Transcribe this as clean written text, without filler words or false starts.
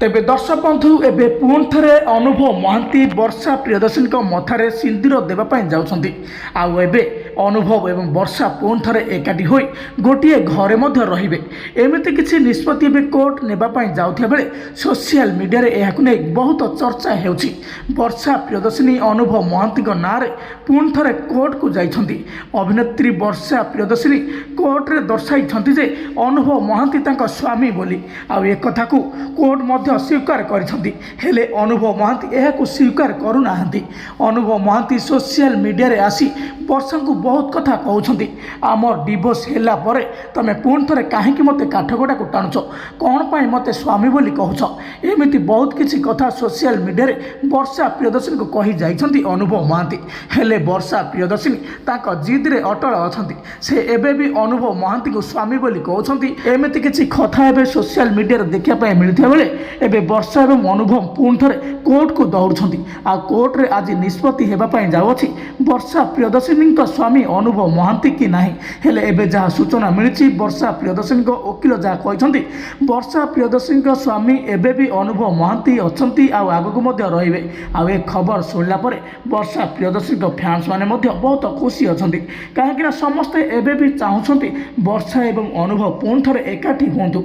तेबे दर्शक बंधु एबे पुणी थे अनुभव महांती वर्षा प्रियदर्शनी मथारे सिंदूर देवाई जाऊँगी आउ एबे अनुभव एवं वर्षा पुणी थे एकाठी हो गोटे घरे रे एमती किसी निष्पत्ति कोर्ट नेबाई जाऊा बेले सोशल मीडिया यह बहुत चर्चा हो वर्षा प्रियदर्शनी अनुभव महांती ना पुणी थे कोर्ट को जाइछंती। अभिनेत्री वर्षा प्रियदर्शनी कोर्ट रे दर्शाई जे अनुभव महांती स्वामी बोली आउ एक कथा को कोर्ट स्वीकार करिसेंती हेले अनुभव महांती यह स्वीकार करूना। अनुभव महांती सोशल मीडिया रे आसी वर्षा को बहुत कथा कहते आमर डिवोर्स हैला परे तमे पुणी थे कहीं मते काठगड़ा को टाणुच कौन पाई मते स्वामी बोली कहूछ एमती बहुत किसी कथा सोशल मीडिया रे वर्षा प्रियदर्शनी को कही जाइछंती अनुभव महांती। हेले वर्षा प्रियदर्शनी ताक जिद रे अटल अछंती से एबे भी अनुभव महांती को स्वामी बोली कहउछंती। एमती किसी कथा एबे सोशल मीडिया रे देखिया पाई मिलथिया बेले एबे वर्षा एवं अनुभव पुणी थे कोर्ट को दौड़ुछंती आ कोर्ट रे आज निष्पत्ति हेबा पाई जाउछि वर्षा प्रियदर्शनी स्वामी अनुभव महांती कि नाही। हेले एबे जहाँ सूचना मिली वर्षा प्रियदर्शनी वकिल जहाँ कहते वर्षा प्रियदर्शनी स्वामी एबे भी अनुभव महांती अछंती आ आगको मध्य रहिबे आ ए खबर सुनला परे वर्षा प्रियदर्शनी फैंस माने मध्य बहुत खुशी अछंती काहेकि समस्ते एबे भी चाहूछंती वर्षा एवं अनुभव पुणी थे एकाठी हुंतु।